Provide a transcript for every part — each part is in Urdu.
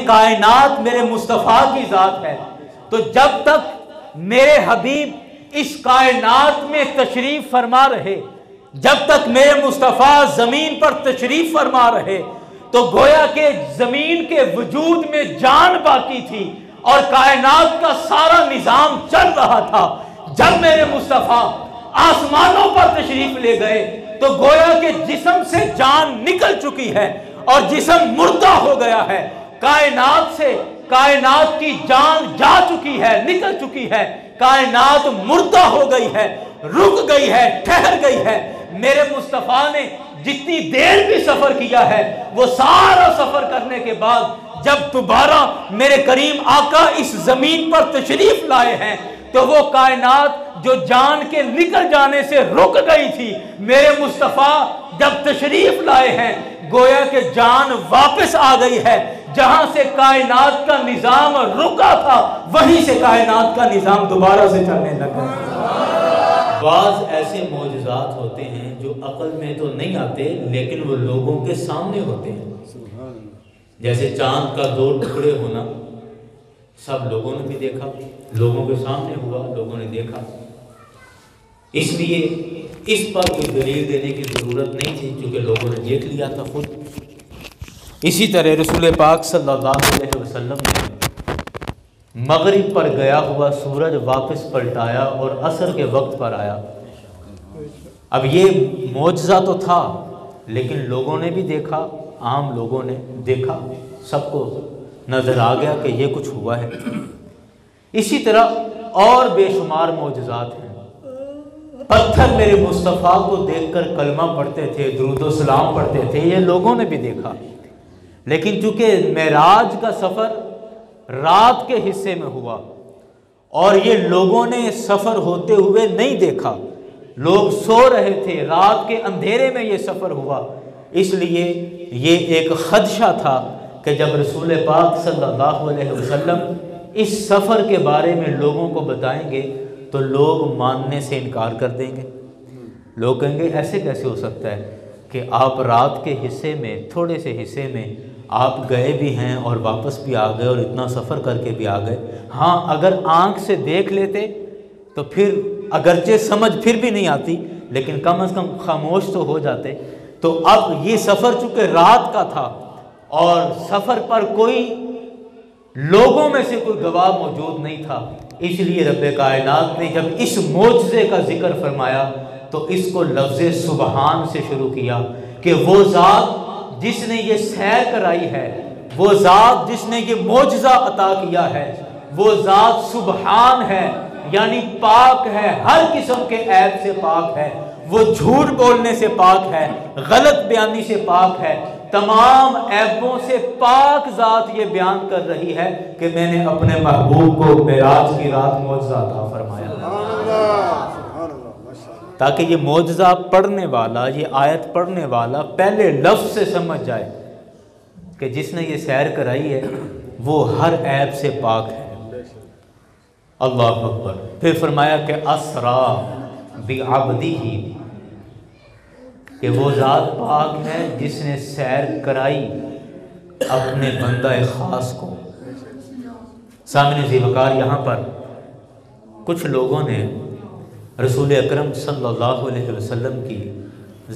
کائنات میرے مصطفیٰ کی ذات ہے، تو جب تک میرے حبیب اس کائنات میں تشریف فرما رہے، جب تک میرے مصطفیٰ زمین پر تشریف فرما رہے، تو گویا کہ زمین کے وجود میں جان باقی تھی اور کائنات کا سارا نظام چل رہا تھا۔ جب میرے مصطفیٰ آسمانوں پر تشریف لے گئے تو گویا کہ جسم سے جان نکل چکی ہے اور جسم مردہ ہو گیا ہے، کائنات سے کائنات کی جان جا چکی ہے، نکل چکی ہے، کائنات مردہ ہو گئی ہے، رک گئی ہے، ٹھہر گئی ہے۔ میرے مصطفیٰ نے جتنی دیر بھی سفر کیا ہے، وہ سارا سفر کرنے کے بعد جب دوبارہ میرے کریم آقا اس زمین پر تشریف لائے ہیں تو وہ کائنات جو جان کے نکل جانے سے رک گئی تھی، میرے مصطفیٰ جب تشریف لائے ہیں گویا کہ جان واپس آ گئی ہے۔ جہاں سے کائنات کا نظام رکا تھا وہیں سے کائنات کا نظام دوبارہ سے چلنے لگا۔ بعض ایسے معجزات ہوتے ہیں جو عقل میں تو نہیں آتے لیکن وہ لوگوں کے سامنے ہوتے ہیں، جیسے چاند کا 2 ٹکڑے ہونا، سب لوگوں نے بھی دیکھا، لوگوں کے سامنے ہوا، لوگوں نے دیکھا، اس لیے اس پر کوئی دلیل دینے کی ضرورت نہیں تھی کیونکہ لوگوں نے دیکھ لیا تھا خود۔ اسی طرح رسول پاک صلی اللہ علیہ وسلم نے مغرب پر گیا ہوا سورج واپس پلٹایا اور عصر کے وقت پر آیا۔ اب یہ معجزہ تو تھا لیکن لوگوں نے بھی دیکھا، عام لوگوں نے دیکھا، سب کو نظر آ گیا کہ یہ کچھ ہوا ہے۔ اسی طرح اور بے شمار معجزات ہیں۔ پتھر میرے مصطفیٰ کو دیکھ کر کلمہ پڑھتے تھے، درود و سلام پڑھتے تھے، یہ لوگوں نے بھی دیکھا، لیکن چونکہ معراج کا سفر رات کے حصے میں ہوا اور یہ لوگوں نے سفر ہوتے ہوئے نہیں دیکھا، لوگ سو رہے تھے، رات کے اندھیرے میں یہ سفر ہوا، اس لیے یہ ایک خدشہ تھا کہ جب رسول پاک صلی اللہ علیہ وسلم اس سفر کے بارے میں لوگوں کو بتائیں گے تو لوگ ماننے سے انکار کر دیں گے۔ لوگ کہیں گے ایسے کیسے ہو سکتا ہے کہ آپ رات کے حصے میں، تھوڑے سے حصے میں آپ گئے بھی ہیں اور واپس بھی آ گئے اور اتنا سفر کر کے بھی آ گئے۔ ہاں اگر آنکھ سے دیکھ لیتے تو پھر اگرچہ سمجھ پھر بھی نہیں آتی لیکن کم از کم خاموش تو ہو جاتے۔ تو اب یہ سفر چونکہ رات کا تھا اور سفر پر کوئی لوگوں میں سے کوئی گواہ موجود نہیں تھا، اس لیے رب کائنات نے جب اس معجزے کا ذکر فرمایا تو اس کو لفظ سبحان سے شروع کیا کہ وہ ذات جس نے یہ سیر کرائی ہے، وہ ذات جس نے یہ معجزہ عطا کیا ہے، وہ ذات سبحان ہے، یعنی پاک ہے، ہر قسم کے عیب سے پاک ہے، وہ جھوٹ بولنے سے پاک ہے، غلط بیانی سے پاک ہے، تمام عیبوں سے پاک ذات یہ بیان کر رہی ہے کہ میں نے اپنے محبوب کو معراج کی رات معجزہ عطا فرمایا، تاکہ یہ معجزہ پڑھنے والا، یہ آیت پڑھنے والا پہلے لفظ سے سمجھ جائے کہ جس نے یہ سیر کرائی ہے وہ ہر عیب سے پاک ہے۔ اللہ اکبر۔ پھر فرمایا کہ اسرا بعبدہ، کہ وہ ذات پاک ہے جس نے سیر کرائی اپنے بندہ خاص کو۔ سامنے ذی وقار یہاں پر کچھ لوگوں نے رسول اکرم صلی اللہ علیہ وسلم کی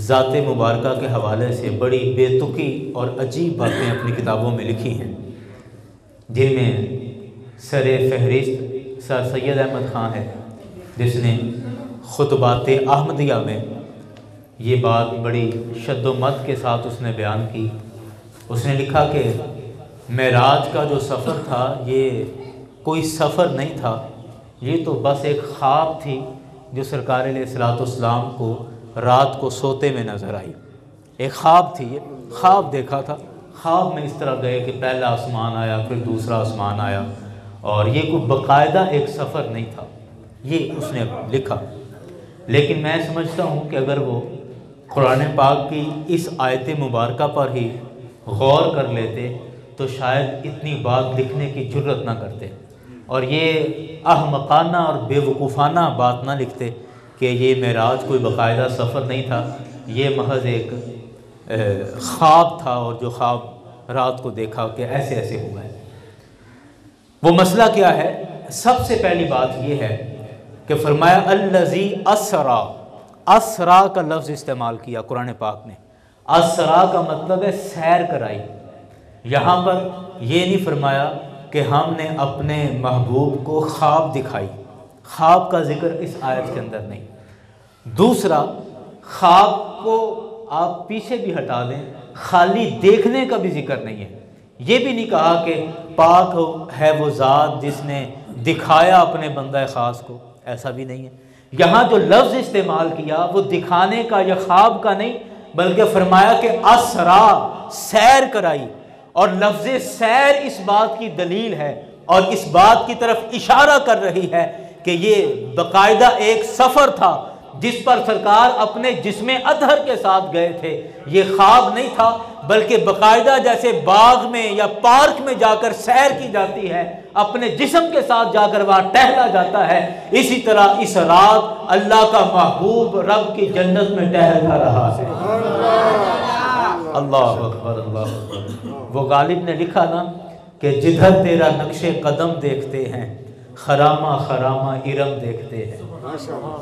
ذات مبارکہ کے حوالے سے بڑی بے تکی اور عجیب باتیں اپنی کتابوں میں لکھی ہیں، جن میں سر فہرست سر سید احمد خان ہے جس نے خطبات احمدیہ میں یہ بات بڑی شد و مد کے ساتھ اس نے بیان کی۔ اس نے لکھا کہ معراج کا جو سفر تھا یہ کوئی سفر نہیں تھا، یہ تو بس ایک خواب تھی جو سرکار علیہ الصلوۃ والسلام کو رات کو سوتے میں نظر آئی۔ ایک خواب تھی، یہ خواب دیکھا تھا، خواب میں اس طرح گئے کہ پہلا آسمان آیا، پھر دوسرا آسمان آیا، اور یہ کوئی باقاعدہ ایک سفر نہیں تھا، یہ اس نے لکھا۔ لیکن میں سمجھتا ہوں کہ اگر وہ قرآن پاک کی اس آیت مبارکہ پر ہی غور کر لیتے تو شاید اتنی بات لکھنے کی جرت نہ کرتے اور یہ احمقانہ اور بے وقوفانہ بات نہ لکھتے کہ یہ معراج کوئی باقاعدہ سفر نہیں تھا، یہ محض ایک خواب تھا، اور جو خواب رات کو دیکھا کہ ایسے ایسے ہوا ہے۔ وہ مسئلہ کیا ہے؟ سب سے پہلی بات یہ ہے کہ فرمایا الذی اسرا، اسرا کا لفظ استعمال کیا قرآن پاک نے۔ اسرا کا مطلب ہے سیر کرائی۔ یہاں پر یہ نہیں فرمایا کہ ہم نے اپنے محبوب کو خواب دکھائی، خواب کا ذکر اس آیت کے اندر نہیں۔ دوسرا، خواب کو آپ پیچھے بھی ہٹا دیں، خالی دیکھنے کا بھی ذکر نہیں ہے۔ یہ بھی نہیں کہا کہ پاک ہے وہ ذات جس نے دکھایا اپنے بندہ خاص کو، ایسا بھی نہیں ہے۔ یہاں جو لفظ استعمال کیا وہ دکھانے کا یا خواب کا نہیں، بلکہ فرمایا کہ اسرا، سیر کرائی۔ اور لفظ سیر اس بات کی دلیل ہے اور اس بات کی طرف اشارہ کر رہی ہے کہ یہ باقاعدہ ایک سفر تھا جس پر سرکار اپنے جسم اطہر کے ساتھ گئے تھے۔ یہ خواب نہیں تھا، بلکہ باقاعدہ جیسے باغ میں یا پارک میں جا کر سیر کی جاتی ہے، اپنے جسم کے ساتھ جا کر وہاں ٹہلا جاتا ہے، اسی طرح اس رات اللہ کا محبوب رب کی جنت میں ٹہلتا رہا ہے۔ اللہ اکبر، اللہ اکبر۔ وہ غالب نے لکھا نا کہ جدھر تیرا نقش قدم دیکھتے ہیں خرامہ خرامہ ارم دیکھتے ہیں،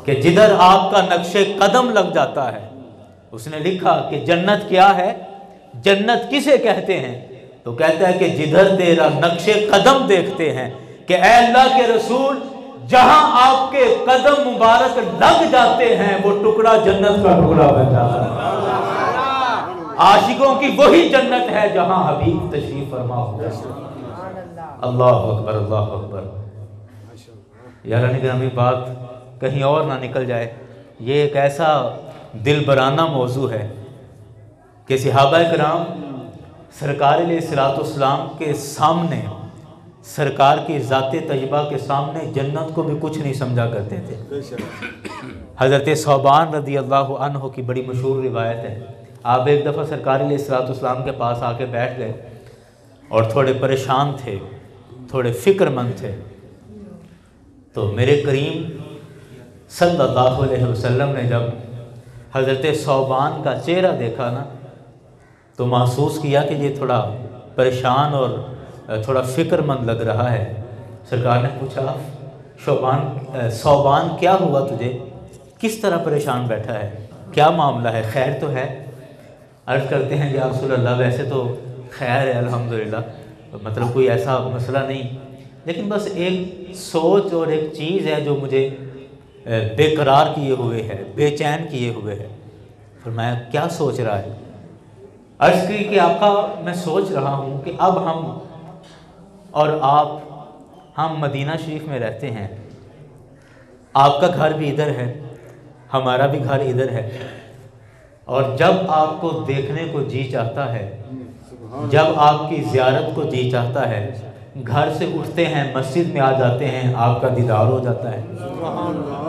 کہ جدھر آپ کا نقش قدم لگ جاتا ہے۔ اس نے لکھا کہ جنت کیا ہے، جنت کسے کہتے ہیں؟ تو کہتا ہے کہ جدھر تیرا نقش قدم دیکھتے ہیں، کہ اے اللہ کے رسول جہاں آپ کے قدم مبارک لگ جاتے ہیں وہ ٹکڑا جنت کا ٹکڑا بن جاتا ہے۔ عاشقوں کی وہی جنت ہے جہاں حبیب تشریف فرما ہوتا ہے۔ اللہ اکبر، اللہ اکبر۔ یارانی گرامی، بات کہیں اور نہ نکل جائے، یہ ایک ایسا دل برانہ موضوع ہے کہ صحابہ کرام سرکار علیہ الصلوۃ والسلام کے سامنے، سرکار کی ذات طیبہ کے سامنے جنت کو بھی کچھ نہیں سمجھا کرتے تھے۔ حضرت ثوبان رضی اللہ عنہ کی بڑی مشہور روایت ہے، آپ ایک دفعہ سرکار علیہ الصلوۃ والسلام کے پاس آ کے بیٹھ گئے اور تھوڑے پریشان تھے، تھوڑے فکر مند تھے۔ تو میرے کریم صلی اللہ علیہ وسلم نے جب حضرت ثوبان کا چہرہ دیکھا نا تو محسوس کیا کہ یہ تھوڑا پریشان اور تھوڑا فکر مند لگ رہا ہے۔ سرکار نے پوچھا ثوبان کیا ہوا تجھے، کس طرح پریشان بیٹھا ہے، کیا معاملہ ہے، خیر تو ہے؟ عرض کرتے ہیں یا رسول اللہ ویسے تو خیر ہے الحمدللہ، مطلب کوئی ایسا مسئلہ نہیں، لیکن بس ایک سوچ اور ایک چیز ہے جو مجھے بے قرار کیے ہوئے ہے، بے چین کیے ہوئے ہے۔ فرمایا کیا سوچ رہا ہے؟ عرض کی کہ آقا میں سوچ رہا ہوں کہ اب ہم اور آپ، ہم مدینہ شریف میں رہتے ہیں، آپ کا گھر بھی ادھر ہے، ہمارا بھی گھر ادھر ہے، اور جب آپ کو دیکھنے کو جی چاہتا ہے، جب آپ کی زیارت کو جی چاہتا ہے، گھر سے اٹھتے ہیں مسجد میں آ جاتے ہیں، آپ کا دیدار ہو جاتا ہے،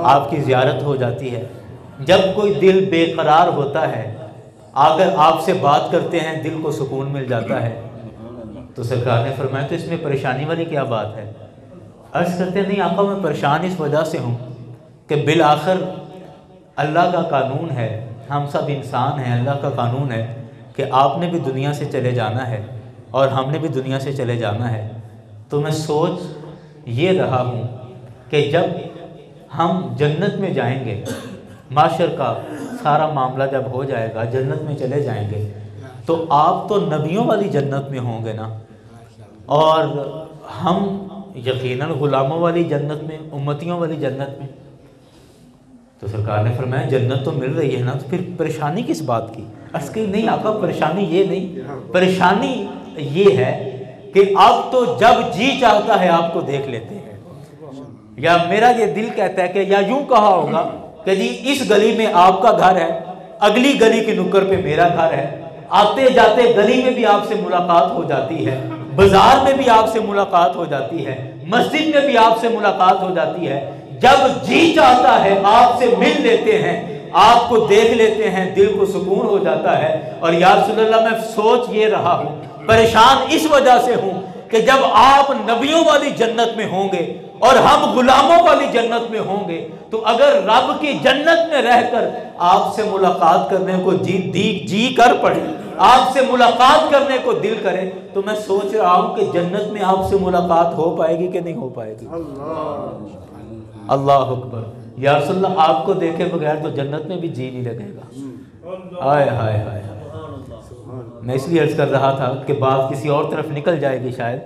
آپ کی زیارت ہو جاتی ہے۔ جب کوئی دل بے قرار ہوتا ہے، اگر آپ سے بات کرتے ہیں دل کو سکون مل جاتا ہے۔ تو سرکار نے فرمایا تو اس میں پریشانی والی کیا بات ہے؟ عرض کرتے نہیں آقا میں پریشان اس وجہ سے ہوں کہ بالآخر اللہ کا قانون ہے، ہم سب انسان ہیں، اللہ کا قانون ہے کہ آپ نے بھی دنیا سے چلے جانا ہے اور ہم نے بھی دنیا سے چلے جانا ہے۔ تو میں سوچ یہ رہا ہوں کہ جب ہم جنت میں جائیں گے، معاشر کا سارا معاملہ جب ہو جائے گا، جنت میں چلے جائیں گے، تو آپ تو نبیوں والی جنت میں ہوں گے نا، اور ہم یقیناً غلاموں والی جنت میں، امتیوں والی جنت میں۔ تو سرکار نے فرمایا جنت تو مل رہی ہے نا، تو پھر پریشانی کس بات کی؟ عرض کی نہیں آقا پریشانی یہ نہیں، پریشانی یہ ہے کہ اب تو جب جی چاہتا ہے آپ کو دیکھ لیتے ہیں، یا میرا یہ دل کہتا ہے کہ یا یوں کہا ہوگا کہ جی اس گلی میں آپ کا گھر ہے، اگلی گلی کی نکڑ پہ میرا گھر ہے، آتے جاتے گلی میں بھی آپ سے ملاقات ہو جاتی ہے، بازار میں بھی آپ سے ملاقات ہو جاتی ہے، مسجد میں بھی آپ سے ملاقات ہو جاتی ہے۔ جب جی چاہتا ہے آپ سے مل لیتے ہیں، آپ کو دیکھ لیتے ہیں، دل کو سکون ہو جاتا ہے۔ اور یا رسول اللہ میں سوچ یہ رہا ہوں، پریشان اس وجہ سے ہوں کہ جب آپ نبیوں والی جنت میں ہوں گے اور ہم غلاموں والی جنت میں ہوں گے، تو اگر رب کی جنت میں رہ کر آپ سے ملاقات کرنے کو جی کر پڑے آپ سے ملاقات کرنے کو دل کرے تو میں سوچ رہا ہوں کہ جنت میں آپ سے ملاقات ہو پائے گی کہ نہیں ہو پائے گی؟ اللہ اکبر، یا رسول اللہ آپ کو دیکھے بغیر تو جنت میں بھی جی نہیں لگے گا۔ ہائے ہائے ہائے، میں اس لیے عرض کر رہا تھا کہ بات کسی اور طرف نکل جائے گی شاید،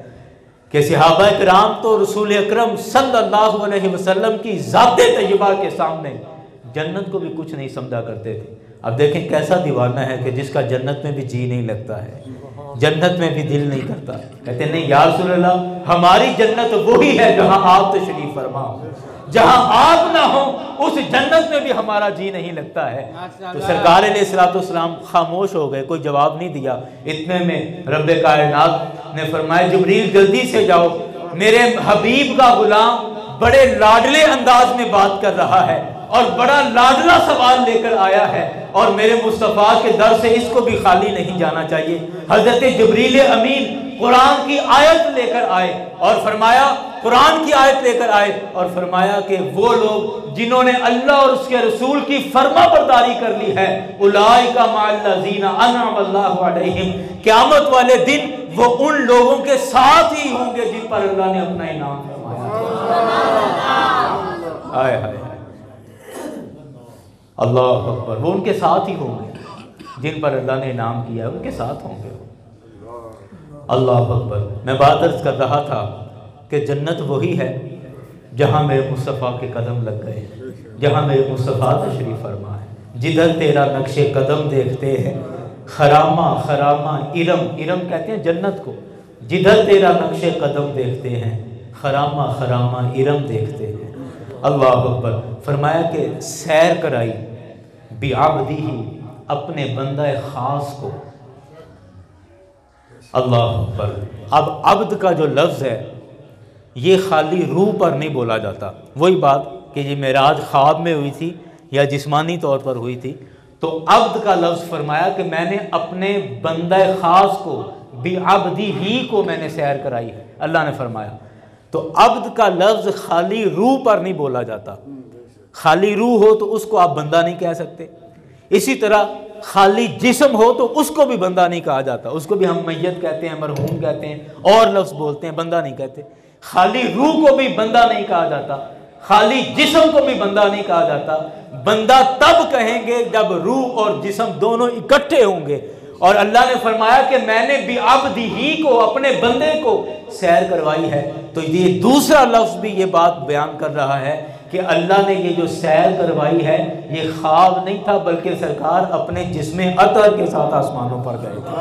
کہ صحابہ کرام تو رسول اکرم صلی اللہ علیہ وسلم کی ذات طیبہ کے سامنے جنت کو بھی کچھ نہیں سمجھا کرتے تھے۔ اب دیکھیں کیسا دیوانہ ہے کہ جس کا جنت میں بھی جی نہیں لگتا ہے، جنت میں بھی دل نہیں کرتا، کہتے نہیں یا رسول اللہ ہماری جنت وہی ہے جہاں آپ تشریف فرما ہو، جہاں آپ نہ ہو اس جنت میں بھی ہمارا جی نہیں لگتا ہے۔ تو سرکار علیہ الصلوۃ والسلام خاموش ہو گئے، کوئی جواب نہیں دیا۔ اتنے میں رب کائنات نے فرمایا جبریل جلدی سے جاؤ، میرے حبیب کا غلام بڑے لاڈلے انداز میں بات کر رہا ہے اور بڑا لاڈلا سوال لے کر آیا ہے، اور میرے مصطفیٰ کے در سے اس کو بھی خالی نہیں جانا چاہیے۔ حضرت جبریل امین قرآن کی آیت لے کر آئے اور فرمایا، قرآن کی آیت لے کر آئے اور فرمایا کہ وہ لوگ جنہوں نے اللہ اور اس کے رسول کی فرما برداری کر لی ہے، اولئک مع الذین انعم اللہ علیہم، قیامت والے دن وہ ان لوگوں کے ساتھ ہی ہوں گے جن پر اللہ نے اپنا انعام فرمایا۔ آئے ہائے اللہ اکبر، وہ ان کے ساتھ ہی ہوں گے جن پر اللہ نے انعام کیا ہے، ان کے ساتھ ہوں گے۔ اللہ اکبر، میں بات عرض کر رہا تھا کہ جنت وہی ہے جہاں میرے مصطفیٰ کے قدم لگ گئے، جہاں میرے مصطفیٰ تشریف فرما ہے، جدھر تیرا نقش قدم دیکھتے ہیں خرامہ خرامہ ارم، ارم کہتے ہیں جنت کو، جدھر تیرا نقش قدم دیکھتے ہیں خرامہ خرامہ ارم دیکھتے ہیں۔ اللہ اکبر، فرمایا کہ سیر کرائی بعبدہ، اپنے بندہ خاص کو۔ اللہ اکبر، اب عبد کا جو لفظ ہے یہ خالی روح پر نہیں بولا جاتا۔ وہی بات کہ یہ معراج خواب میں ہوئی تھی یا جسمانی طور پر ہوئی تھی، تو عبد کا لفظ فرمایا کہ میں نے اپنے بندہ خاص کو، بعبدہ کو میں نے سیر کرائی ہے، اللہ نے فرمایا۔ تو عبد کا لفظ خالی روح پر نہیں بولا جاتا، خالی روح ہو تو اس کو آپ بندہ نہیں کہہ سکتے، اسی طرح خالی جسم ہو تو اس کو بھی بندہ نہیں کہا جاتا، اس کو بھی ہم میت کہتے ہیں، مرحوم کہتے ہیں، اور لفظ بولتے ہیں، بندہ نہیں کہتے۔ خالی روح کو بھی بندہ نہیں کہا جاتا، خالی جسم کو بھی بندہ نہیں کہا جاتا۔ بندہ تب کہیں گے جب روح اور جسم دونوں اکٹھے ہوں گے، اور اللہ نے فرمایا کہ میں نے بعبدہ کو، اپنے بندے کو سیر کروائی ہے۔ تو یہ دوسرا لفظ بھی یہ بات بیان کر رہا ہے کہ اللہ نے یہ جو سیر کروائی ہے یہ خواب نہیں تھا، بلکہ سرکار اپنے جسم اطہر کے ساتھ آسمانوں پر گئے تھے۔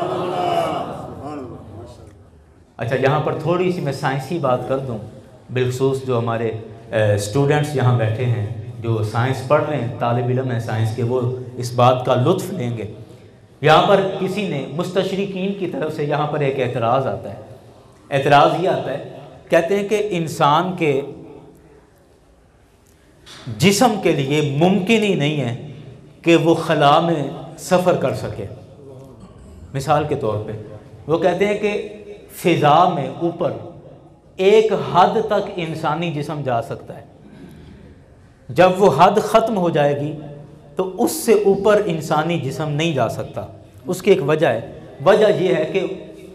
اچھا، یہاں پر تھوڑی سی میں سائنسی بات کر دوں، بالخصوص جو ہمارے اسٹوڈنٹس یہاں بیٹھے ہیں جو سائنس پڑھ رہے ہیں، طالب علم ہیں سائنس کے، وہ اس بات کا لطف لیں گے۔ یہاں پر کسی نے مستشرقین کی طرف سے یہاں پر ایک اعتراض آتا ہے، اعتراض یہ آتا ہے، کہتے ہیں کہ انسان کے جسم کے لیے ممکن ہی نہیں ہے کہ وہ خلا میں سفر کر سکے۔ مثال کے طور پہ وہ کہتے ہیں کہ فضا میں اوپر ایک حد تک انسانی جسم جا سکتا ہے، جب وہ حد ختم ہو جائے گی تو اس سے اوپر انسانی جسم نہیں جا سکتا۔ اس کی ایک وجہ ہے، وجہ یہ ہے کہ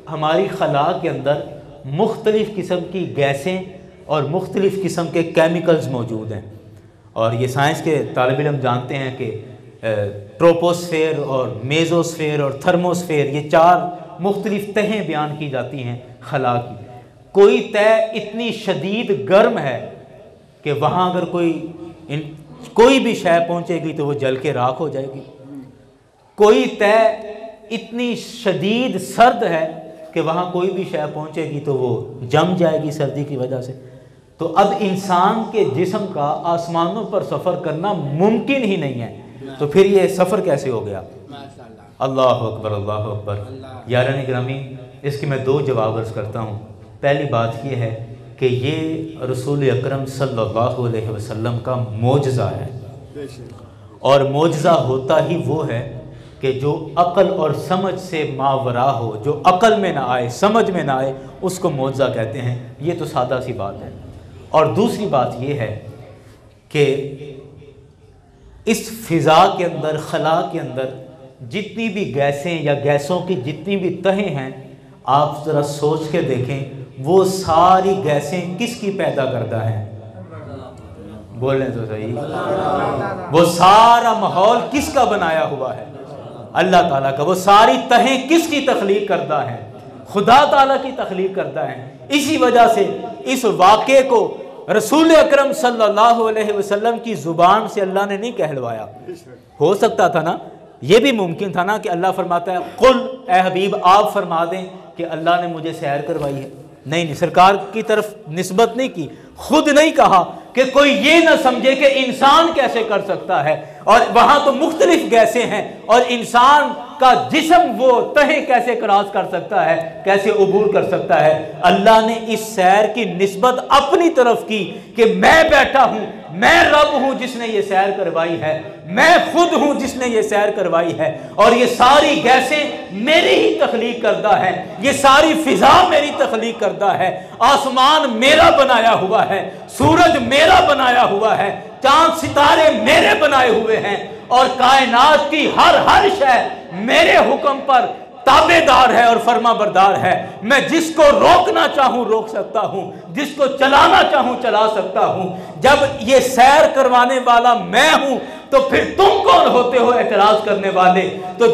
ہماری خلا کے اندر مختلف قسم کی گیسیں اور مختلف قسم کے کیمیکلز موجود ہیں، اور یہ سائنس کے طالب علم جانتے ہیں کہ ٹروپوسفیئر اور میزوسفیئر اور تھرموسفیئر، یہ 4 مختلف تہیں بیان کی جاتی ہیں خلا کی۔ کوئی تہ اتنی شدید گرم ہے کہ وہاں اگر کوئی بھی شے پہنچے گی تو وہ جل کے راکھ ہو جائے گی، کوئی تہ اتنی شدید سرد ہے کہ وہاں کوئی بھی شے پہنچے گی تو وہ جم جائے گی سردی کی وجہ سے۔ تو اب انسان کے جسم کا آسمانوں پر سفر کرنا ممکن ہی نہیں ہے، تو پھر یہ سفر کیسے ہو گیا؟ اللہ اکبر، اللہ اکبر۔ یاران گرامی، اس کے میں 2 جواب عرض کرتا ہوں۔ پہلی بات یہ ہے کہ یہ رسول اکرم صلی اللہ علیہ وسلم کا معجزہ ہے، اور معجزہ ہوتا ہی وہ ہے کہ جو عقل اور سمجھ سے ماورا ہو، جو عقل میں نہ آئے، سمجھ میں نہ آئے، اس کو معجزہ کہتے ہیں۔ یہ تو سادہ سی بات ہے۔ اور دوسری بات یہ ہے کہ اس فضا کے اندر، خلا کے اندر جتنی بھی گیسیں یا گیسوں کی جتنی بھی تہیں ہیں، آپ ذرا سوچ کے دیکھیں وہ ساری گیسیں کس کی پیدا کردہ ہیں؟ بولیں تو صحیح، وہ سارا ماحول کس کا بنایا ہوا ہے؟ اللہ تعالیٰ کا۔ وہ ساری تہیں کس کی تخلیق کردہ ہیں؟ خدا تعالیٰ کی تخلیق کردہ ہیں۔ اسی وجہ سے اس واقعے کو رسول اکرم صلی اللہ علیہ وسلم کی زبان سے اللہ نے نہیں کہلوایا۔ ہو سکتا تھا نا، یہ بھی ممکن تھا نا کہ اللہ فرماتا ہے قل، اے حبیب آپ فرما دیں کہ اللہ نے مجھے سیر کروائی ہے۔ نہیں، سرکار کی طرف نسبت نہیں کی، خود نہیں کہا کہ کوئی یہ نہ سمجھے کہ انسان کیسے کر سکتا ہے، اور وہاں تو مختلف گیسیں ہیں، اور انسان کا جسم وہ تہیں کیسے کراس کر سکتا ہے، کیسے عبور کر سکتا ہے۔ اللہ نے اس سیر کی نسبت اپنی طرف کی کہ میں بیٹھا ہوں، میں رب ہوں جس نے یہ سیر کروائی ہے، میں خود ہوں جس نے یہ سیر کروائی ہے، اور یہ ساری گیسیں میری ہی تخلیق کردہ ہیں، یہ ساری فضا میری تخلیق کردہ ہے، آسمان میرا بنایا ہوا ہے، سورج میرا بنایا ہوا ہے، چاند ستارے میرے بنائے ہوئے ہیں، اور کائنات کی ہر شے میرے حکم پر تابع دار ہے اور فرما بردار ہے۔ میں جس کو روکنا چاہوں روک سکتا ہوں، جس کو چلانا چاہوں چلا سکتا ہوں۔ جب یہ سیر کروانے والا میں ہوں تو پھر تم کون ہوتے ہو اعتراض کرنے والے؟ تو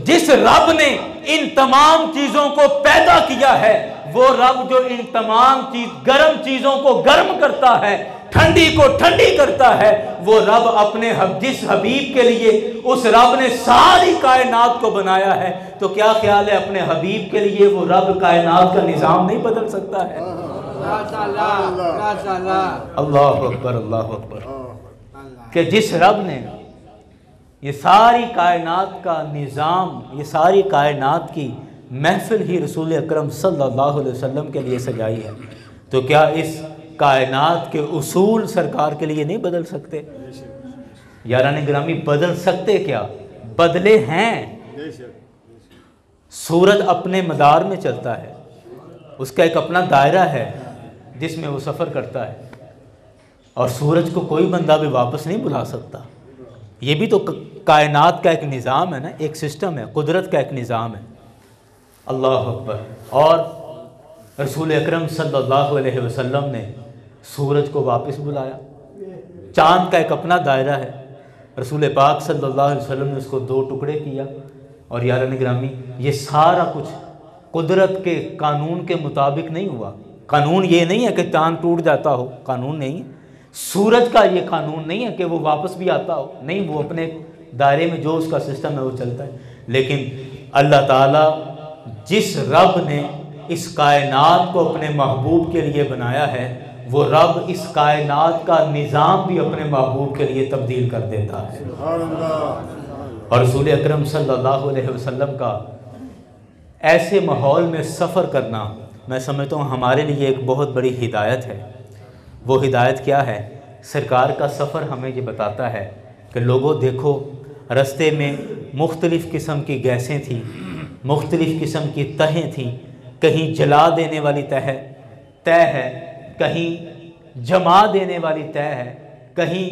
جس رب نے ان تمام چیزوں کو پیدا کیا ہے، وہ رب جو ان تمام گرم چیزوں کو گرم کرتا ہے، ٹھنڈی کو ٹھنڈی کرتا ہے، وہ رب اپنے جس حبیب کے لیے اس رب نے ساری کائنات کو بنایا ہے، تو کیا خیال ہے اپنے حبیب کے لیے وہ رب کائنات کا نظام نہیں بدل سکتا ہے؟ اللہ اکبر، اللہ اکبر۔ کہ جس رب نے یہ ساری کائنات کا نظام، یہ ساری کائنات کی محفل ہی رسول اکرم صلی اللہ علیہ وسلم کے لیے سجائی ہے، تو کیا اس کائنات کے اصول سرکار کے لیے نہیں بدل سکتے؟ یاران گرامی، بدل سکتے کیا، بدلے ہیں۔ سورج اپنے مدار میں چلتا ہے، اس کا ایک اپنا دائرہ ہے جس میں وہ سفر کرتا ہے، اور سورج کو کوئی بندہ بھی واپس نہیں بلا سکتا۔ یہ بھی تو کائنات کا ایک نظام ہے نا، ایک سسٹم ہے، قدرت کا ایک نظام ہے۔ اللہ اکبر۔ اور رسول اکرم صلی اللہ علیہ وسلم نے سورج کو واپس بلایا۔ چاند کا ایک اپنا دائرہ ہے، رسول پاک صلی اللہ علیہ وسلم نے اس کو 2 ٹکڑے کیا۔ اور یاران گرامی، یہ سارا کچھ قدرت کے قانون کے مطابق نہیں ہوا۔ قانون یہ نہیں ہے کہ چاند ٹوٹ جاتا ہو، قانون نہیں ہے۔ سورج کا یہ قانون نہیں ہے کہ وہ واپس بھی آتا ہو، نہیں، وہ اپنے دائرے میں جو اس کا سسٹم ہے وہ چلتا ہے۔ لیکن اللہ تعالیٰ جس رب نے اس کائنات کو اپنے محبوب کے لیے بنایا ہے، وہ رب اس کائنات کا نظام بھی اپنے محبوب کے لیے تبدیل کر دیتا ہے۔ اور رسول اکرم صلی اللہ علیہ وسلم کا ایسے ماحول میں سفر کرنا، میں سمجھتا ہوں ہمارے لیے ایک بہت بڑی ہدایت ہے۔ وہ ہدایت کیا ہے؟ سرکار کا سفر ہمیں یہ بتاتا ہے کہ لوگوں دیکھو، رستے میں مختلف قسم کی گیسیں تھیں، مختلف قسم کی تہیں تھیں، کہیں جلا دینے والی تہ ہے، کہیں جما دینے والی تہ ہے، کہیں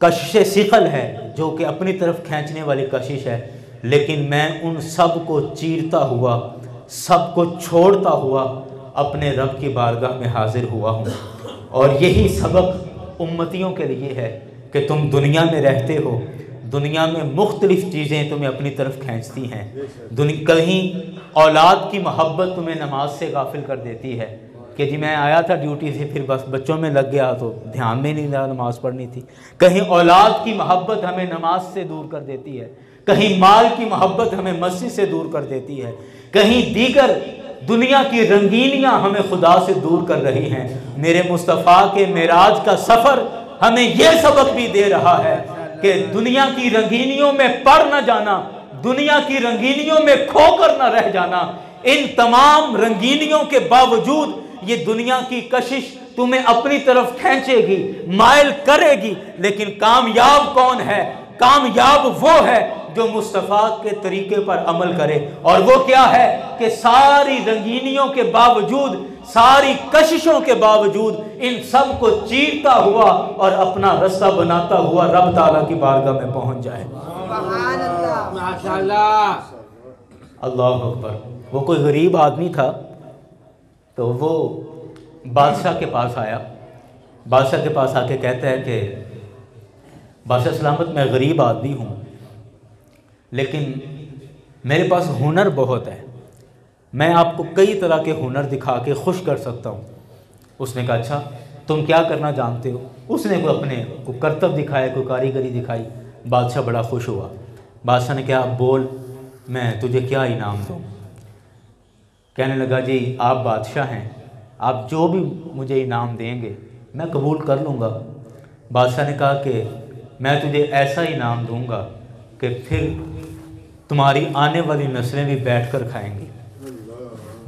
کشش ثقل ہے جو کہ اپنی طرف کھینچنے والی کشش ہے، لیکن میں ان سب کو چیرتا ہوا، سب کو چھوڑتا ہوا اپنے رب کی بارگاہ میں حاضر ہوا ہوں۔ اور یہی سبق امتیوں کے لیے ہے کہ تم دنیا میں رہتے ہو، دنیا میں مختلف چیزیں تمہیں اپنی طرف کھینچتی ہیں۔ کہیں اولاد کی محبت تمہیں نماز سے غافل کر دیتی ہے کہ جی میں آیا تھا ڈیوٹی سے، پھر بس بچوں میں لگ گیا تو دھیان میں نہیں رہا نماز پڑھنی تھی۔ کہیں اولاد کی محبت ہمیں نماز سے دور کر دیتی ہے، کہیں مال کی محبت ہمیں مسجد سے دور کر دیتی ہے، کہیں دیگر دنیا کی رنگینیاں ہمیں خدا سے دور کر رہی ہیں۔ میرے مصطفیٰ کے معراج کا سفر ہمیں یہ سبق بھی دے رہا ہے کہ دنیا کی رنگینیوں میں پڑ نہ جانا، دنیا کی رنگینیوں میں کھو کر نہ رہ جانا۔ ان تمام رنگینیوں کے باوجود یہ دنیا کی کشش تمہیں اپنی طرف کھینچے گی، مائل کرے گی، لیکن کامیاب کون ہے؟ کامیاب وہ ہے جو مصطفیٰ کے طریقے پر عمل کرے، اور وہ کیا ہے کہ ساری رنگینیوں کے باوجود، ساری کششوں کے باوجود ان سب کو چیرتا ہوا اور اپنا رستہ بناتا ہوا رب تعالیٰ کی بارگاہ میں پہنچ جائے۔ سبحان اللہ، ماشاءاللہ، اللہ اکبر۔ وہ کوئی غریب آدمی تھا، تو وہ بادشاہ کے پاس آیا، بادشاہ کے پاس آ کے کہتا ہے کہ بادشاہ سلامت، میں غریب آدمی ہوں لیکن میرے پاس ہنر بہت ہے، میں آپ کو کئی طرح کے ہنر دکھا کے خوش کر سکتا ہوں۔ اس نے کہا اچھا تم کیا کرنا جانتے ہو؟ اس نے کوئی کرتب دکھایا، کوئی کاریگری دکھائی۔ بادشاہ بڑا خوش ہوا۔ بادشاہ نے کہا بول میں تجھے کیا انعام دوں؟ کہنے لگا جی آپ بادشاہ ہیں، آپ جو بھی مجھے انعام دیں گے میں قبول کر لوں گا۔ بادشاہ نے کہا کہ میں تجھے ایسا انعام دوں گا کہ پھر تمہاری آنے والی نسلیں بھی بیٹھ کر کھائیں گی۔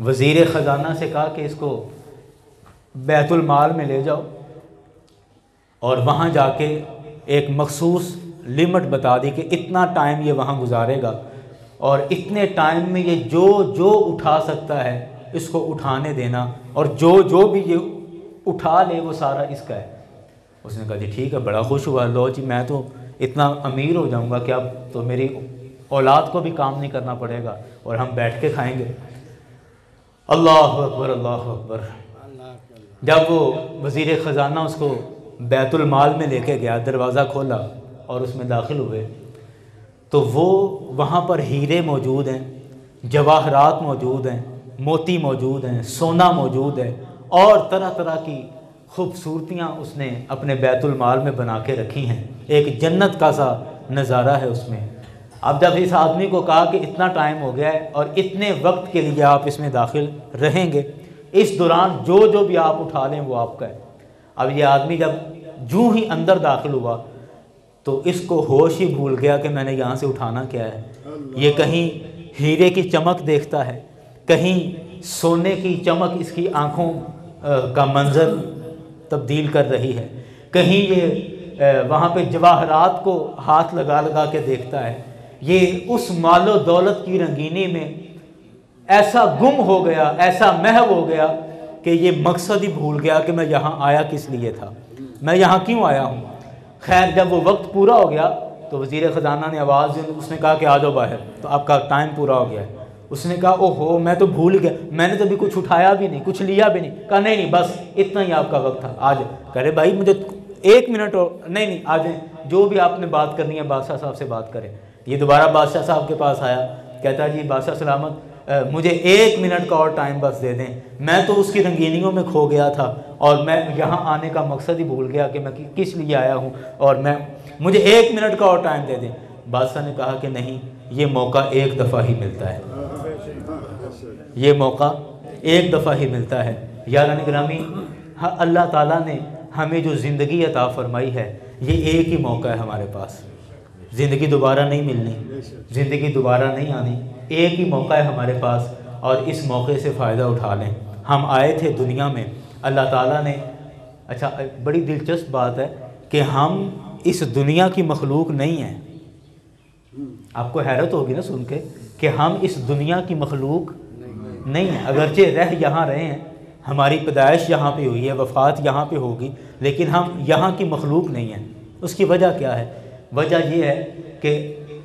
وزیر خزانہ سے کہا کہ اس کو بیت المال میں لے جاؤ اور وہاں جا کے ایک مخصوص لمٹ بتا دی کہ اتنا ٹائم یہ وہاں گزارے گا اور اتنے ٹائم میں یہ جو اٹھا سکتا ہے اس کو اٹھانے دینا، اور جو بھی یہ اٹھا لے وہ سارا اس کا ہے۔ اس نے کہا جی ٹھیک ہے، بڑا خوش ہوا، لو جی میں تو اتنا امیر ہو جاؤں گا کہ اب تو میری اولاد کو بھی کام نہیں کرنا پڑے گا اور ہم بیٹھ کے کھائیں گے۔ اللہ اکبر، اللہ اکبر۔ جب وہ وزیر خزانہ اس کو بیت المال میں لے کے گیا، دروازہ کھولا اور اس میں داخل ہوئے تو وہ وہاں پر ہیرے موجود ہیں، جواہرات موجود ہیں، موتی موجود ہیں، سونا موجود ہے، اور طرح طرح کی خوبصورتیاں اس نے اپنے بیت المال میں بنا کے رکھی ہیں۔ ایک جنت کا سا نظارہ ہے اس میں۔ اب جب اس آدمی کو کہا کہ اتنا ٹائم ہو گیا ہے اور اتنے وقت کے لیے آپ اس میں داخل رہیں گے، اس دوران جو بھی آپ اٹھا لیں وہ آپ کا ہے۔ اب یہ آدمی جب جو ہی اندر داخل ہوا تو اس کو ہوش ہی بھول گیا کہ میں نے یہاں سے اٹھانا کیا ہے۔ یہ کہیں ہیرے کی چمک دیکھتا ہے، کہیں سونے کی چمک اس کی آنکھوں کا منظر تبدیل کر رہی ہے، کہیں یہ وہاں پہ جواہرات کو ہاتھ لگا لگا کے دیکھتا ہے۔ یہ اس مال و دولت کی رنگینی میں ایسا گم ہو گیا، ایسا محو ہو گیا کہ یہ مقصد ہی بھول گیا کہ میں یہاں آیا کس لیے تھا، میں یہاں کیوں آیا ہوں۔ خیر جب وہ وقت پورا ہو گیا تو وزیر خزانہ نے آواز دی، اس نے کہا کہ آ جاؤ باہر، تو آپ کا ٹائم پورا ہو گیا ہے۔ اس نے کہا اوہو میں تو بھول گیا، میں نے تو ابھی کچھ اٹھایا بھی نہیں، کچھ لیا بھی نہیں۔ کہا نہیں بس اتنا ہی آپ کا وقت تھا، آج کرے بھائی مجھے 1 منٹ اور نہیں آ جائیں، جو بھی آپ نے بات کرنی ہے بادشاہ صاحب سے بات کریں۔ یہ دوبارہ بادشاہ صاحب کے پاس آیا، کہتا ہے جی بادشاہ سلامت مجھے 1 منٹ کا اور ٹائم بس دے دیں، میں تو اس کی رنگینیوں میں کھو گیا تھا اور میں یہاں آنے کا مقصد ہی بھول گیا کہ میں کس لیے آیا ہوں، اور مجھے 1 منٹ کا اور ٹائم دے دیں۔ بادشاہ نے کہا کہ نہیں، یہ موقع ایک دفعہ ہی ملتا ہے، یہ موقع ایک دفعہ ہی ملتا ہے۔ یاران گرامی، اللہ تعالیٰ نے ہمیں جو زندگی عطا فرمائی ہے یہ ایک ہی موقع ہے ہمارے پاس، زندگی دوبارہ نہیں ملنی، زندگی دوبارہ نہیں آنی، ایک ہی موقع ہے ہمارے پاس، اور اس موقع سے فائدہ اٹھا لیں۔ ہم آئے تھے دنیا میں، اللہ تعالیٰ نے اچھا بڑی دلچسپ بات ہے کہ ہم اس دنیا کی مخلوق نہیں ہیں۔ آپ کو حیرت ہوگی نا سن کے کہ ہم اس دنیا کی مخلوق نہیں ہیں، اگرچہ یہاں رہے ہیں، ہماری پیدائش یہاں پہ ہوئی ہے، وفات یہاں پہ ہوگی، لیکن ہم یہاں کی مخلوق نہیں ہیں۔ اس کی وجہ کیا ہے؟ وجہ یہ ہے کہ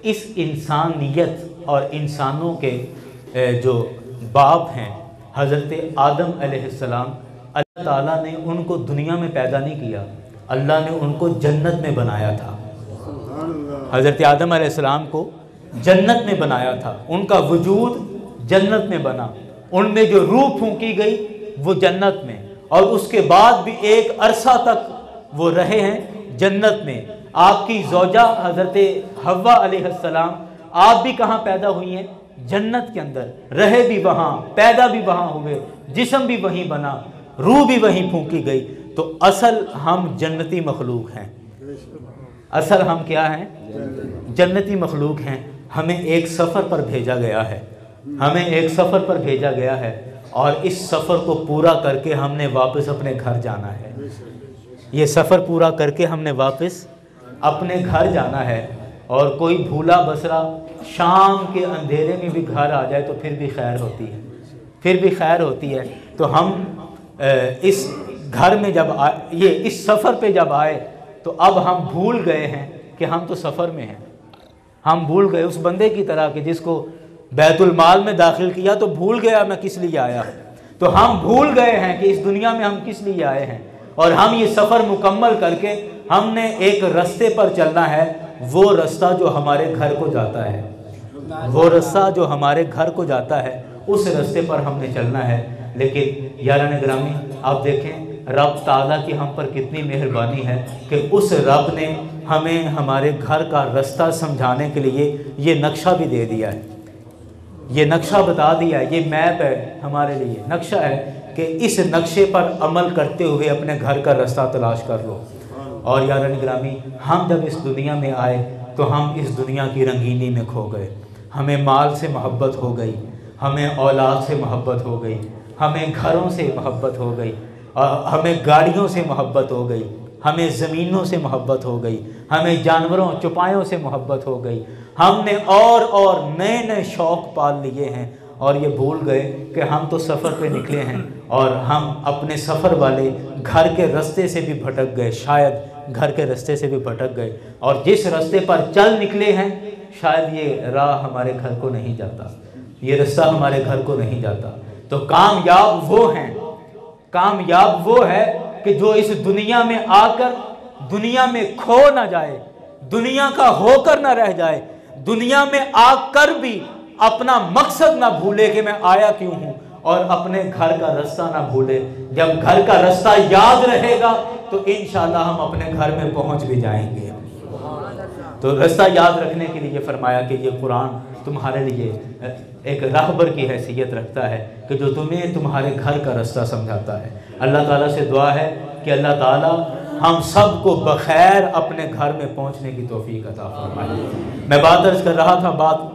اس انسانیت اور انسانوں کے جو باپ ہیں حضرت آدم علیہ السلام، اللہ تعالیٰ نے ان کو دنیا میں پیدا نہیں کیا، اللہ نے ان کو جنت میں بنایا تھا۔ حضرت آدم علیہ السلام کو جنت میں بنایا تھا، ان کا وجود جنت میں بنا، ان میں جو روح پھونکی گئی وہ جنت میں، اور اس کے بعد بھی ایک عرصہ تک وہ رہے ہیں جنت میں۔ آپ کی زوجہ حضرت حوا علیہ السلام، آپ بھی کہاں پیدا ہوئی ہیں؟ جنت کے اندر، رہے بھی وہاں، پیدا بھی وہاں ہوئے، جسم بھی وہیں بنا، روح بھی وہیں پھونکی گئی۔ تو اصل ہم جنتی مخلوق ہیں، اصل ہم کیا ہیں؟ جنتی مخلوق ہیں۔ ہمیں ایک سفر پر بھیجا گیا ہے، ہمیں ایک سفر پر بھیجا گیا ہے، اور اس سفر کو پورا کر کے ہم نے واپس اپنے گھر جانا ہے۔ یہ سفر پورا کر کے ہم نے واپس اپنے گھر جانا ہے۔ اور کوئی بھولا بسرا شام کے اندھیرے میں بھی گھر آ جائے تو پھر بھی خیر ہوتی ہے، پھر بھی خیر ہوتی ہے۔ تو ہم اس گھر میں جب یہ اس سفر پہ جب آئے تو اب ہم بھول گئے ہیں کہ ہم تو سفر میں ہیں۔ ہم بھول گئے اس بندے کی طرح کہ جس کو بیت المال میں داخل کیا تو بھول گیا میں کس لیے آیا ہوں۔ تو ہم بھول گئے ہیں کہ اس دنیا میں ہم کس لیے آئے ہیں، اور ہم یہ سفر مکمل کر کے ہم نے ایک رستے پر چلنا ہے، وہ رستہ جو ہمارے گھر کو جاتا ہے، وہ رستہ جو ہمارے گھر کو جاتا ہے، اس رستے پر ہم نے چلنا ہے۔ لیکن یاران گرامی آپ دیکھیں رب تعالیٰ کی ہم پر کتنی مہربانی ہے کہ اس رب نے ہمیں ہمارے گھر کا رستہ سمجھانے کے لیے یہ نقشہ بھی دے دیا ہے، یہ نقشہ بتا دیا ہے، یہ میپ ہے ہمارے لیے، نقشہ ہے کہ اس نقشے پر عمل کرتے ہوئے اپنے گھر کا رستہ تلاش کر لو۔ اور یاران گرامی ہم جب اس دنیا میں آئے تو ہم اس دنیا کی رنگینی میں کھو گئے، ہمیں مال سے محبت ہو گئی، ہمیں اولاد سے محبت ہو گئی، ہمیں گھروں سے محبت ہو گئی، ہمیں گاڑیوں سے محبت ہو گئی، ہمیں زمینوں سے محبت ہو گئی، ہمیں جانوروں چوپایوں سے محبت ہو گئی، ہم نے اور نئے نئے شوق پال لیے ہیں، اور یہ بھول گئے کہ ہم تو سفر پہ نکلے ہیں، اور ہم اپنے سفر والے گھر کے رستے سے بھی بھٹک گئے، شاید گھر کے رستے سے بھی بھٹک گئے، اور جس رستے پر چل نکلے ہیں شاید یہ راہ ہمارے گھر کو نہیں جاتا، یہ رستہ ہمارے گھر کو نہیں جاتا۔ تو کامیاب وہ ہیں، کامیاب وہ ہے کہ جو اس دنیا میں آ کر دنیا میں کھو نہ جائے، دنیا کا ہو کر نہ رہ جائے، دنیا میں آ کر بھی اپنا مقصد نہ بھولے کہ میں آیا کیوں ہوں، اور اپنے گھر کا رستہ نہ بھولے۔ جب گھر کا رستہ یاد رہے گا تو انشاءاللہ ہم اپنے گھر میں پہنچ بھی جائیں گے۔ تو رستہ یاد رکھنے کے لیے فرمایا کہ یہ قرآن تمہارے لیے ایک راہبر کی حیثیت رکھتا ہے کہ جو تمہیں تمہارے گھر کا رستہ سمجھاتا ہے۔ اللہ تعالیٰ سے دعا ہے کہ اللہ تعالیٰ ہم سب کو بخیر اپنے گھر میں پہنچنے کی توفیق عطا فرمائے۔ میں بات عرض کر رہا تھا، بات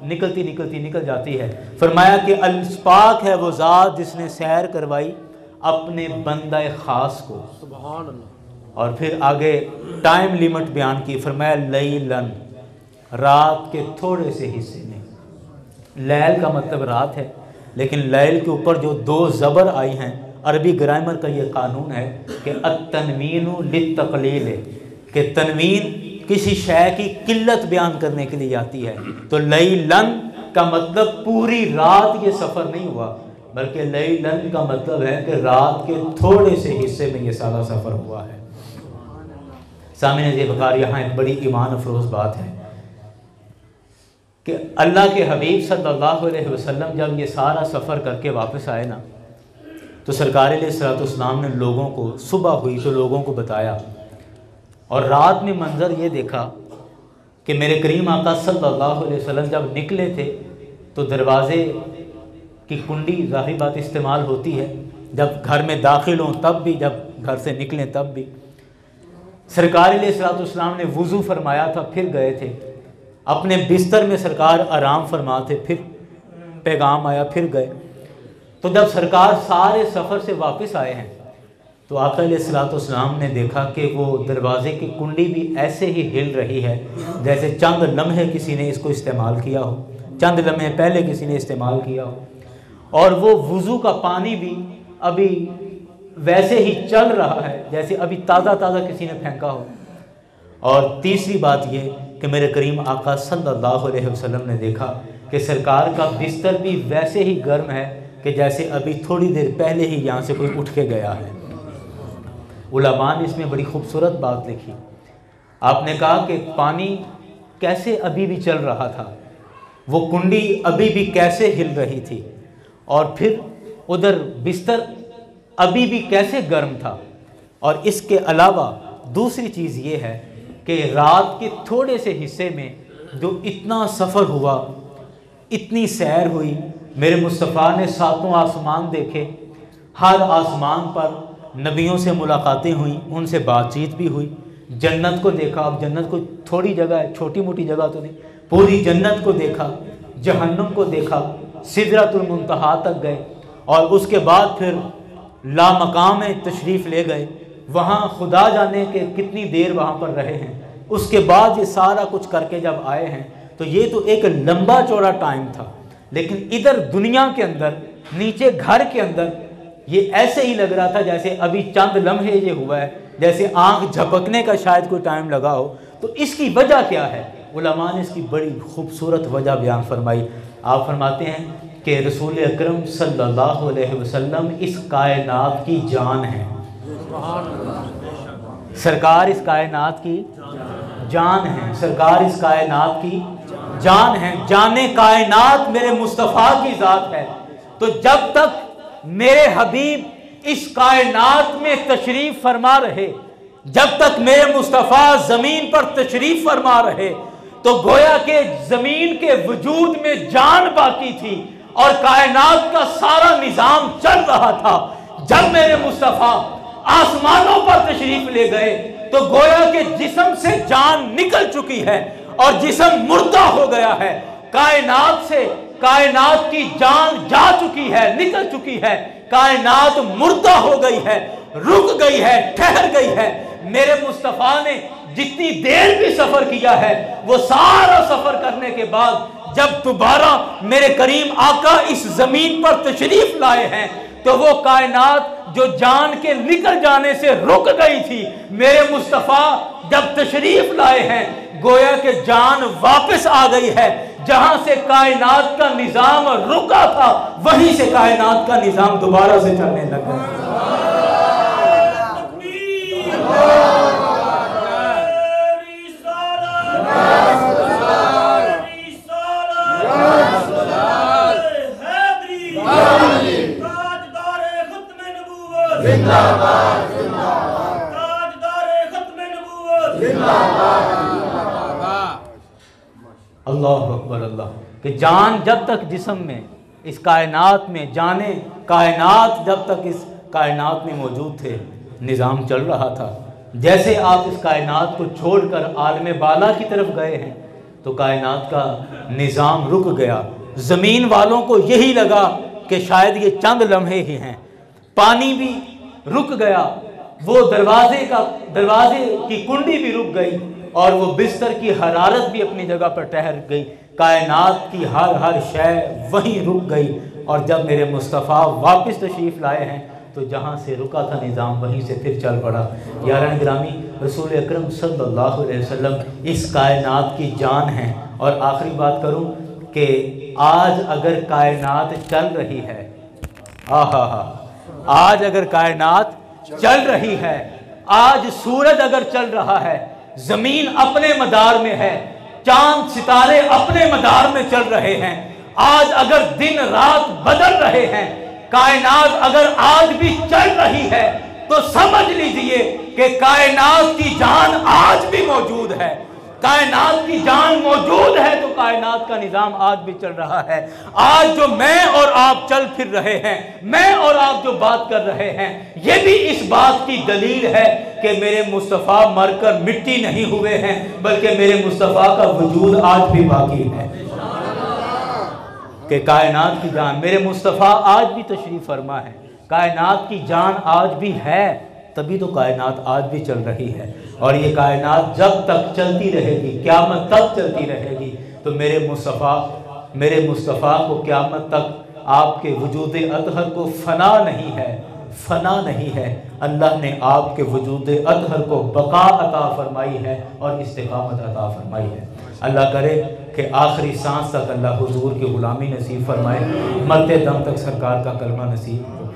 نکلتی نکل جاتی ہے۔ فرمایا کہ پاک ہے وہ ذات جس نے سیر کروائی اپنے بندہ خاص کو، سبحان اللہ۔ اور پھر آگے ٹائم لیمٹ بیان کی، فرمایا لیلن، رات کے تھوڑے سے حصے میں۔ لیل کا مطلب رات ہے، لیکن لیل کے اوپر جو دو زبر آئی ہیں، عربی گرامر کا یہ قانون ہے کہ التنوین للتقلیل ہے، کہ تنوین کسی شے کی قلت بیان کرنے کے لیے آتی ہے۔ تو لیلن کا مطلب پوری رات یہ سفر نہیں ہوا، بلکہ لیلن کا مطلب ہے کہ رات کے تھوڑے سے حصے میں یہ سارا سفر ہوا ہے۔ سامعین ذی وقار، یہاں ایک بڑی ایمان افروز بات ہے کہ اللہ کے حبیب صلی اللہ علیہ وسلم جب یہ سارا سفر کر کے واپس آئے نا، تو سرکار علیہ الصلوۃ والسلام نے لوگوں کو، صبح ہوئی تو لوگوں کو بتایا، اور رات میں منظر یہ دیکھا کہ میرے کریم آقا صلی اللہ علیہ وسلم جب نکلے تھے تو دروازے کی کنڈی ظاہری بات استعمال ہوتی ہے، جب گھر میں داخل ہوں تب بھی، جب گھر سے نکلیں تب بھی۔ سرکار علیہ الصلوۃ والسلام نے وضو فرمایا تھا، پھر گئے تھے اپنے بستر میں، سرکار آرام فرما تھے، پھر پیغام آیا، پھر گئے۔ تو جب سرکار سارے سفر سے واپس آئے ہیں تو آقا علیہ الصلوۃ والسلام نے دیکھا کہ وہ دروازے کی کنڈی بھی ایسے ہی ہل رہی ہے جیسے چند لمحے کسی نے اس کو استعمال کیا ہو، چند لمحے پہلے کسی نے استعمال کیا ہو، اور وہ وضو کا پانی بھی ابھی ویسے ہی چل رہا ہے جیسے ابھی تازہ کسی نے پھینکا ہو۔ اور تیسری بات یہ کہ میرے کریم آقا صلی اللہ علیہ وسلم نے دیکھا کہ سرکار کا بستر بھی ویسے ہی گرم ہے کہ جیسے ابھی تھوڑی دیر پہلے ہی یہاں سے کوئی اٹھ کے گیا ہے۔ علماء نے اس میں بڑی خوبصورت بات لکھی، آپ نے کہا کہ پانی کیسے ابھی بھی چل رہا تھا، وہ کنڈی ابھی بھی کیسے ہل رہی تھی، اور پھر ادھر بستر ابھی بھی کیسے گرم تھا، اور اس کے علاوہ دوسری چیز یہ ہے کہ رات کے تھوڑے سے حصے میں جو اتنا سفر ہوا، اتنی سیر ہوئی، میرے مصطفیٰ نے 7 آسمان دیکھے، ہر آسمان پر نبیوں سے ملاقاتیں ہوئیں، ان سے بات چیت بھی ہوئی، جنت کو دیکھا، اب جنت کو تھوڑی جگہ ہے، چھوٹی موٹی جگہ تو نہیں، پوری جنت کو دیکھا، جہنم کو دیکھا، سدرۃ المنتہا تک گئے، اور اس کے بعد پھر لامقام میں تشریف لے گئے، وہاں خدا جانے کہ کتنی دیر وہاں پر رہے ہیں، اس کے بعد یہ سارا کچھ کر کے جب آئے ہیں تو یہ تو ایک لمبا چوڑا ٹائم تھا، لیکن ادھر دنیا کے اندر نیچے گھر کے اندر یہ ایسے ہی لگ رہا تھا جیسے ابھی چند لمحے یہ ہوا ہے، جیسے آنکھ جھپکنے کا شاید کوئی ٹائم لگا ہو۔ تو اس کی وجہ کیا ہے؟ علماء نے اس کی بڑی خوبصورت وجہ بیان فرمائی۔ آپ فرماتے ہیں کہ رسول اکرم صلی اللہ علیہ وسلم اس کائنات کی جان ہے، سرکار اس کائنات کی جان ہے، سرکار اس کائنات کی جان ہے، جان کائنات میرے مصطفیٰ کی ذات ہے۔ تو جب تک میرے حبیب اس کائنات میں تشریف فرما رہے، جب تک میرے مصطفیٰ زمین پر تشریف فرما رہے، تو گویا کہ زمین کے وجود میں جان باقی تھی اور کائنات کا سارا نظام چل رہا تھا۔ جب میرے مصطفیٰ آسمانوں پر تشریف لے گئے تو گویا کہ جسم سے جان نکل چکی ہے اور جسم مردہ ہو گیا ہے، کائنات سے کائنات کی جان جا چکی ہے، نکل چکی ہے، کائنات مردہ ہو گئی ہے، رک گئی ہے، ٹھہر گئی ہے۔ میرے مصطفیٰ نے جتنی دیر بھی سفر کیا ہے، وہ سارا سفر کرنے کے بعد جب دوبارہ میرے کریم آقا اس زمین پر تشریف لائے ہیں تو وہ کائنات جو جان کے نکل جانے سے رک گئی تھی، میرے مصطفیٰ جب تشریف لائے ہیں گویا کہ جان واپس آ گئی ہے۔ جہاں سے کائنات کا نظام رکا تھا وہیں سے کائنات کا نظام دوبارہ سے چلنے لگا۔ اللہ اکبر اللہ، کہ جان جب تک جسم میں اس کائنات میں، جانے کائنات جب تک اس کائنات میں موجود تھے نظام چل رہا تھا۔ جیسے آپ اس کائنات کو چھوڑ کر عالم بالا کی طرف گئے ہیں تو کائنات کا نظام رک گیا۔ زمین والوں کو یہی لگا کہ شاید یہ چند لمحے ہی ہیں، پانی بھی رک گیا، وہ دروازے کی کنڈی بھی رک گئی اور وہ بستر کی حرارت بھی اپنی جگہ پر ٹھہر گئی، کائنات کی ہر شے وہیں رک گئی۔ اور جب میرے مصطفیٰ واپس تشریف لائے ہیں تو جہاں سے رکا تھا نظام وہیں سے پھر چل پڑا۔ یاران گرامی، رسول اکرم صلی اللہ علیہ وسلم اس کائنات کی جان ہیں۔ اور آخری بات کروں کہ آج اگر کائنات چل رہی ہے، آج اگر کائنات چل رہی ہے، آج سورج اگر چل رہا ہے، زمین اپنے مدار میں ہے، چاند ستارے اپنے مدار میں چل رہے ہیں، آج اگر دن رات بدل رہے ہیں، کائنات اگر آج بھی چل رہی ہے تو سمجھ لیجئے کہ کائنات کی جان آج بھی موجود ہے۔ کائنات کی جان موجود ہے تو کائنات کا نظام آج بھی چل رہا ہے۔ آج جو میں اور آپ چل پھر رہے ہیں، میں اور آپ جو بات کر رہے ہیں، یہ بھی اس بات کی دلیل ہے کہ میرے مصطفیٰ مر کر مٹی نہیں ہوئے ہیں، بلکہ میرے مصطفیٰ کا وجود آج بھی باقی ہے۔ کہ کائنات کی جان، میرے مصطفیٰ آج بھی تشریف فرما ہے، کائنات کی جان آج بھی ہے، تبھی تو کائنات آج بھی چل رہی ہے۔ اور یہ کائنات جب تک چلتی رہے گی، قیامت تک چلتی رہے گی، تو میرے مصطفیٰ کو قیامت تک آپ کے وجود اطہر کو فنا نہیں ہے۔ اللہ نے آپ کے وجود اطہر کو بقا عطا فرمائی ہے اور استقامت عطا فرمائی ہے۔ اللہ کرے کہ آخری سانس تک اللہ حضور کی غلامی نصیب فرمائے، مرتے دم تک سرکار کا کلمہ نصیب ہو۔